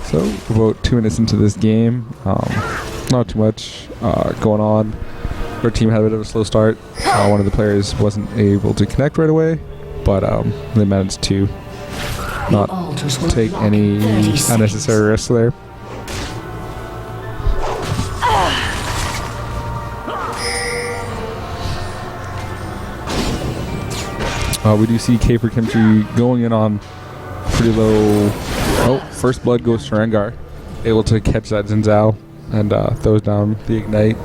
So about 2 minutes into this game, not too much going on. Our team had a bit of a slow start. One of the players wasn't able to connect right away, but they managed to not take any unnecessary risks there. We do see Caper Kimchi going in on pretty low. Oh, first blood goes to Rengar, able to catch that Xin Zhao and throws down the Ignite.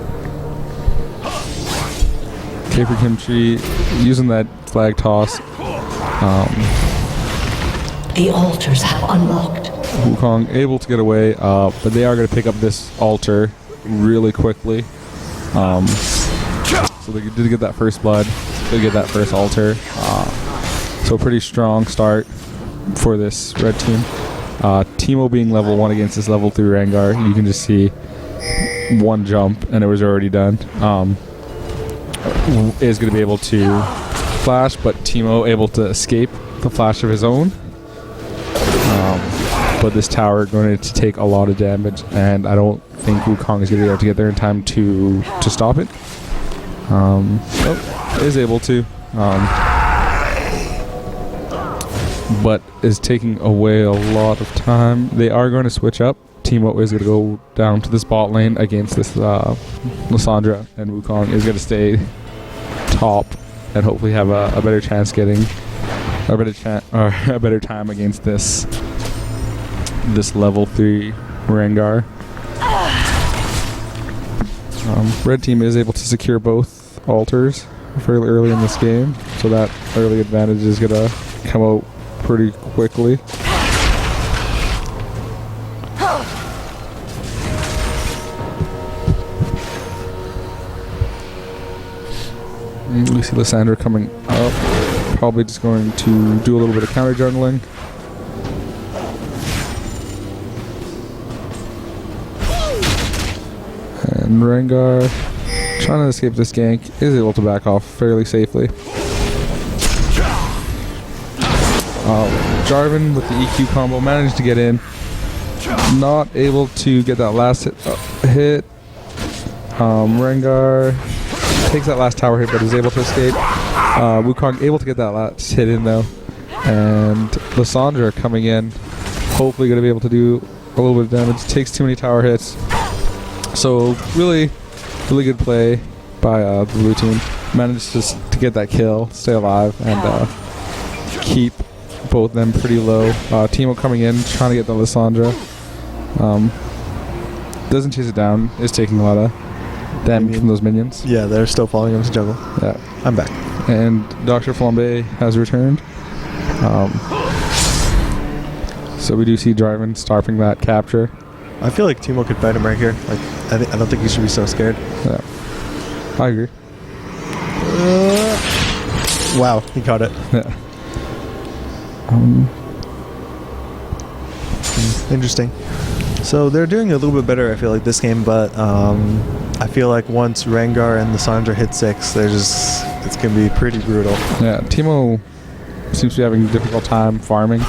Caper Kimchi using that flag toss. The altars have unlocked. Wukong able to get away, but they are going to pick up this altar really quickly. So they did get that first blood, did get that first altar. So a pretty strong start for this red team. Teemo being level 1 against this level 3 Rengar, you can just see one jump and it was already done. Is going to be able to flash, but Teemo able to escape the flash of his own. But this tower going to take a lot of damage, and I don't think Wukong is going to be able to get there in time to stop it. Is able to. But is taking away a lot of time. They are going to switch up. Teemo is going to go down to this bot lane against this Lissandra, and Wukong is going to stay top and hopefully have a better chance getting a better time against this level 3 Rengar. Red team is able to secure both altars fairly early in this game, so that early advantage is going to come out pretty quickly. We see Lissandra coming up, probably just going to do a little bit of counter jungling. And Rengar, trying to escape this gank, is able to back off fairly safely. Jarvan with the EQ combo managed to get in. Not able to get that last hit. Rengar takes that last tower hit but is able to escape. Wukong able to get that last hit in though. And Lissandra coming in. Hopefully going to be able to do a little bit of damage. Takes too many tower hits. So really good play by the blue team. Managed to get that kill, stay alive, and keep both them pretty low. Teemo coming in, trying to get the Lissandra. Doesn't chase it down, is taking a lot of damage from those minions. Yeah, they're still following him to jungle. Yeah. I'm back. And Dr. Flambe has returned. So we do see Jarvan starving that capture. I feel like Teemo could fight him right here. Like, I don't think he should be so scared. Yeah, I agree. Wow, he caught it. Yeah. Interesting. So they're doing a little bit better, I feel like, this game, but I feel like once Rengar and Lissandra hit 6, it's going to be pretty brutal. Yeah, Teemo seems to be having a difficult time farming,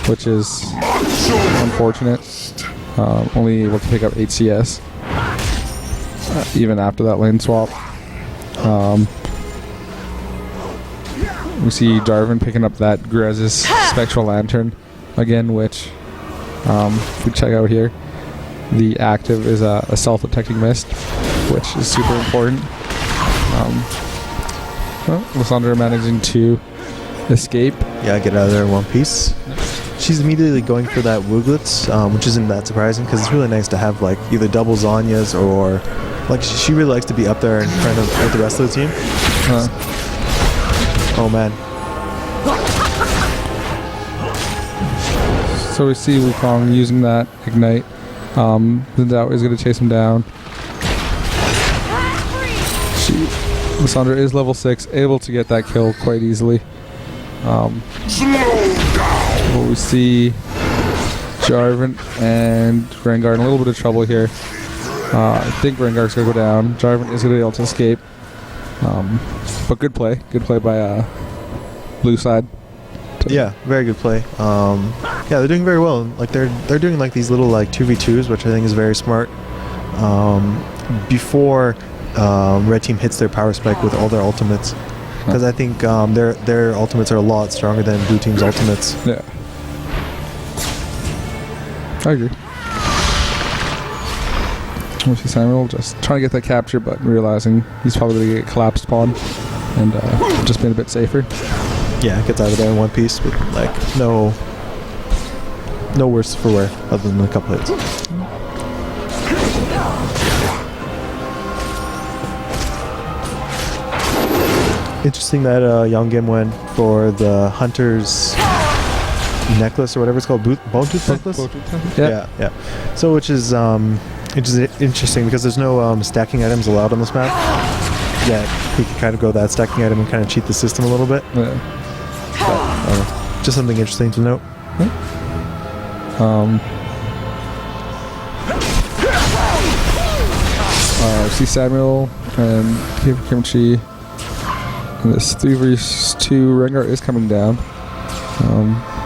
which is unfortunate. Only able to pick up 8 CS even after that lane swap. We see Jarvan picking up that Grez's Spectral Lantern again, which if we check out here, the active is a self-detecting mist, which is super important. Lissandra managing to escape. Yeah, get out of there in one piece. She's immediately going for that Wooglets, which isn't that surprising because it's really nice to have like either double Zhonya's or like she really likes to be up there in front of with the rest of the team. Oh man. So we see Wukong using that Ignite. Xin Zhao is going to chase him down. Lissandra is level 6, able to get that kill quite easily. We see Jarvan and Rengar in a little bit of trouble here. I think Rengar's going to go down. Jarvan is going to be able to escape. But good play by blue side. Yeah, very good play. Yeah, they're doing very well. Like they're doing like these little like 2v2s, which I think is very smart. Before red team hits their power spike with all their ultimates, because I think their ultimates are a lot stronger than blue team's ultimates. Yeah. I agree. We see Samuel just trying to get that capture, but realizing he's probably going to get collapsed upon, and just being a bit safer. Yeah, gets out of there in one piece with like no worse for wear other than a couple hits. Interesting that Youngin went for the Hunter's necklace or whatever it's called, bone tooth necklace. Yeah. So which is interesting because there's no stacking items allowed on this map. Yeah, he can kind of go that stacking item and kind of cheat the system a little bit. Yeah. But, just something interesting to note. See Samuel and Kimchi. And this 3 vs 2 Rengar is coming down.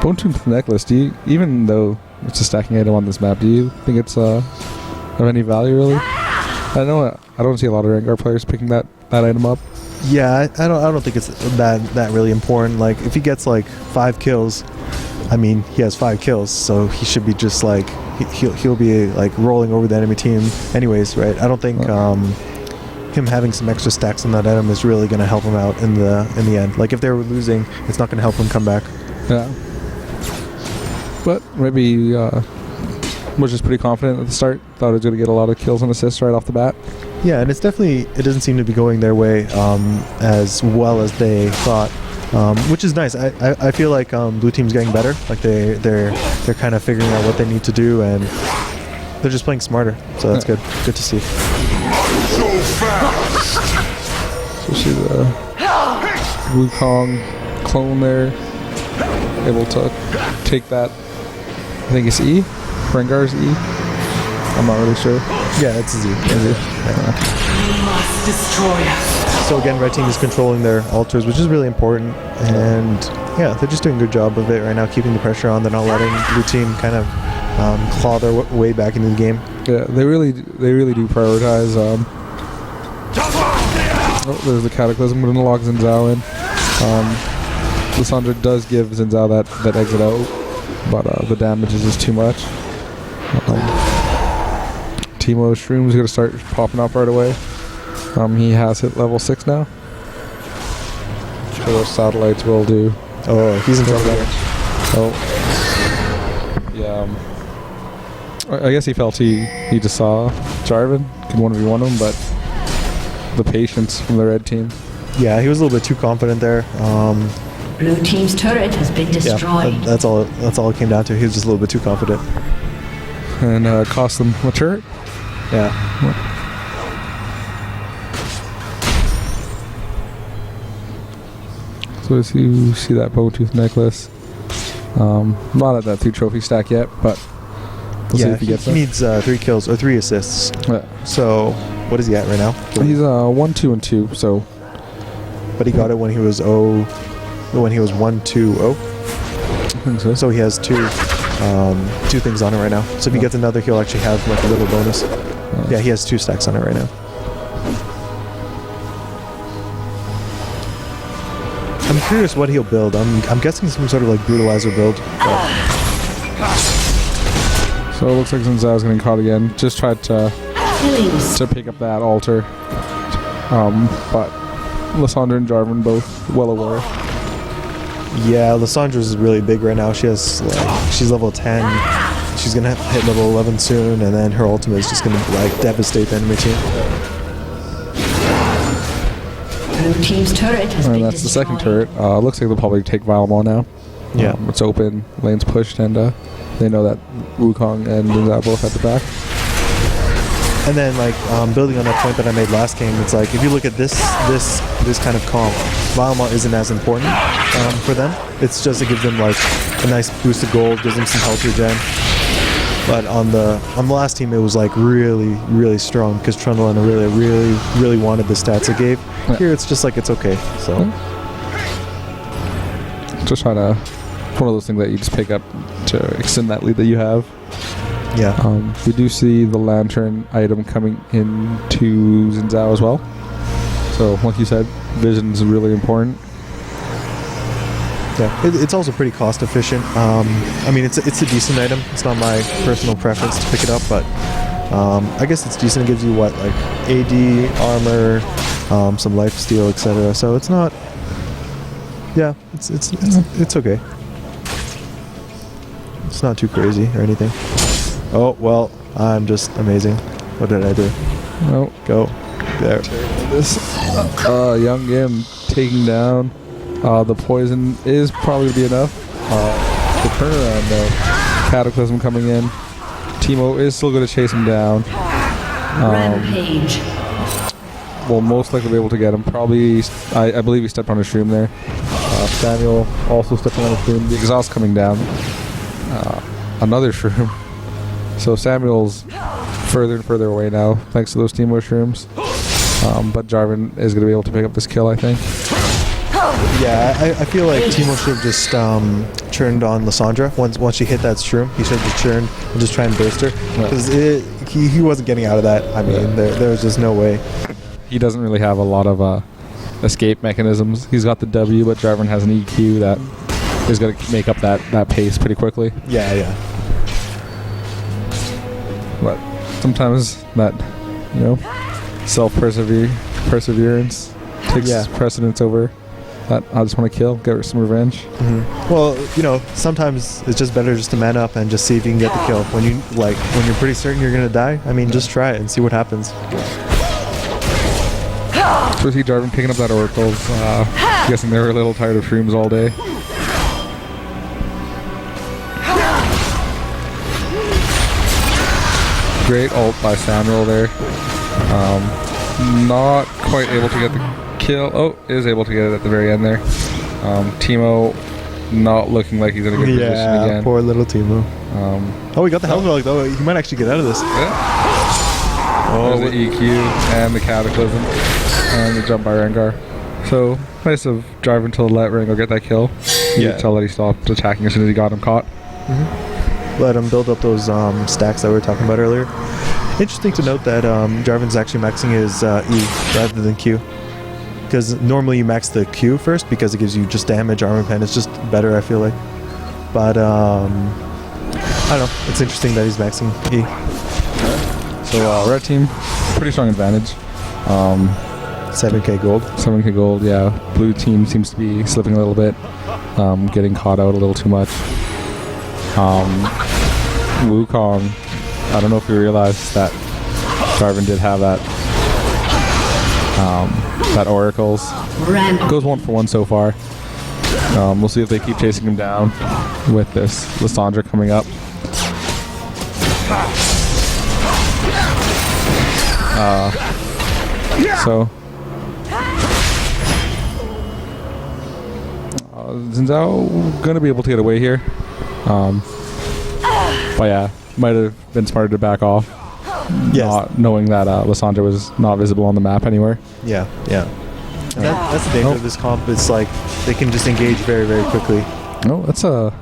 Bone Tooth necklace. Even though it's a stacking item on this map, do you think it's of any value really? I don't see a lot of Rengar players picking that item up. Yeah, I don't think it's that really important. Like if he gets like 5 kills, I mean he has 5 kills, so he should be just like he'll be like rolling over the enemy team anyways, right? I don't think him having some extra stacks on that item is really going to help him out in the end. Like if they were losing, it's not going to help him come back. Yeah. But maybe was just pretty confident at the start. Thought it was going to get a lot of kills and assists right off the bat. Yeah, and it doesn't seem to be going their way as well as they thought, which is nice. I feel like blue team's getting better. Like they're kind of figuring out what they need to do, and they're just playing smarter. So that's good. Good to see. So fast! So see the Wukong clone there, able to take that. I think it's E. Rengar's E. I'm not really sure. Yeah, it's Z. Must destroy us. So again, red team is controlling their altars, which is really important, and yeah, they're just doing a good job of it right now, keeping the pressure on. They're not letting blue team kind of claw their way back into the game. Yeah, they really do prioritize. There's the Cataclysm. Going to lock Xin Zhao in. Lissandra does give Xin Zhao that exit out, but the damage is just too much. Teemo Shroom's going to start popping up right away. He has hit level 6 now. So those satellites will do. Oh, he's in trouble. Oh. Yeah. I guess he felt he just saw Jarvan. Could 1v1 him, but the patience from the red team. Yeah, he was a little bit too confident there. Blue team's turret has been destroyed. Yeah, that's all it came down to. He was just a little bit too confident. And cost them a turret. Yeah. So as you see that bone tooth necklace, not at that 3 trophy stack yet, but we'll see if he gets he that. needs 3 kills or 3 assists. Yeah. So what is he at right now? He's 1, 2, and 2. So, but he got it when he was 1, 2, 0. I think so. So he has 2 things on it right now. So if he gets another, he'll actually have like a little bonus. Yeah, he has 2 stacks on it right now. I'm curious what he'll build. I'm guessing some sort of like brutalizer build. So it looks like Xin Zhao's getting caught again. Just tried to pick up that altar. But Lissandra and Jarvan both well aware. Yeah, Lissandra's is really big right now. She's level 10. She's gonna hit level 11 soon, and then her ultimate is just gonna like devastate the enemy team. Blue team's turret has been And that's the second destroyed. turret. Looks like they'll probably take Valimar now. Yeah. It's open, lane's pushed, and they know that Wukong and Xin Zhao both at the back. And then like building on that point that I made last game, it's like if you look at this kind of comp, Valimar isn't as important for them. It's just to give them like a nice boost of gold, gives them some health regen. But on the last team, it was like really strong because Trundle and really wanted the stats it gave. Yeah. Here, it's just like it's okay. So Just trying to one of those things that you just pick up to extend that lead that you have. Yeah. We do see the lantern item coming into Xin Zhao as well. So, like you said, vision is really important. Yeah, it's also pretty cost efficient. I mean, it's a decent item. It's not my personal preference to pick it up, but I guess it's decent. It gives you what, like AD, armor, some life steal, etc. So it's not. Yeah, it's okay. It's not too crazy or anything. Oh well, I'm just amazing. What did I do? Oh, Go there. this young Gim taking down. The poison is probably going to be enough. The turnaround, though. Cataclysm coming in. Teemo is still going to chase him down. Rampage. Will most likely be able to get him. Probably, I believe he stepped on a shroom there. Samuel also stepping on a shroom. The exhaust coming down. Another shroom. So Samuel's further and further away now, thanks to those Teemo shrooms. But Jarvan is going to be able to pick up this kill, I think. Yeah, I feel like Teemo should have just churned on Lissandra. Once she hit that shroom, he should have just churned and just try and burst her. Because he wasn't getting out of that. I mean, there was just no way. He doesn't really have a lot of escape mechanisms. He's got the W, but Jarvan has an EQ that is going to make up that pace pretty quickly. Yeah. But sometimes that, perseverance takes precedence over that. I just want to kill, get some revenge. Mm-hmm. Well, sometimes it's just better just to man up and just see if you can get the kill. When you're pretty certain you're gonna die, I mean, just try it and see what happens. So see Jarvan picking up that oracles. Guessing they were a little tired of shrooms all day. Great ult by Samuel there. Not quite able to get the kill. Oh, is able to get it at the very end there. Teemo not looking like he's in a good position again. Yeah, poor little Teemo. We got the Hell's Relic though. He might actually get out of this. There's the EQ and the Cataclysm and the jump by Rengar. So nice of Jarvan to let Rengar get that kill. You could tell that he stopped attacking as soon as he got him caught. Let him build up those stacks that we were talking about earlier. Interesting to note that Jarvan's actually maxing his E rather than Q. Because normally you max the Q first because it gives you just damage, armor pen. It's just better, I feel like. But I don't know. It's interesting that he's maxing E. So red team, pretty strong advantage. 7k gold. 7k gold, yeah. Blue team seems to be slipping a little bit. Getting caught out a little too much. Wukong, I don't know if you realized that Jarvan did have that that oracles. Goes 1-for-1 so far. We'll see if they keep chasing him down with this Lissandra coming up. So Xin Zhao gonna be able to get away here. But yeah, might have been smarter to back off. Yes. Not knowing that Lissandra was not visible on the map anywhere. Yeah. That's the danger of this comp. It's like they can just engage very, very quickly. No, that's a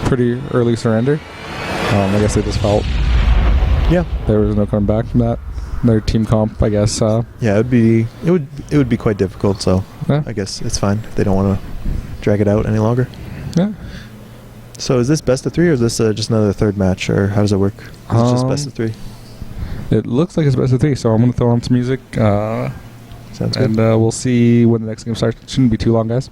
pretty early surrender. I guess they just felt there was no coming back from that. Their team comp, I guess. Yeah, it would be quite difficult. So I guess it's fine if they don't want to drag it out any longer. Yeah. So is this best of 3 or is this just another third match, or how does it work? Is it just best of 3? It looks like it's best of 3, so I'm going to throw on some music. Sounds good. And we'll see when the next game starts. It shouldn't be too long, guys.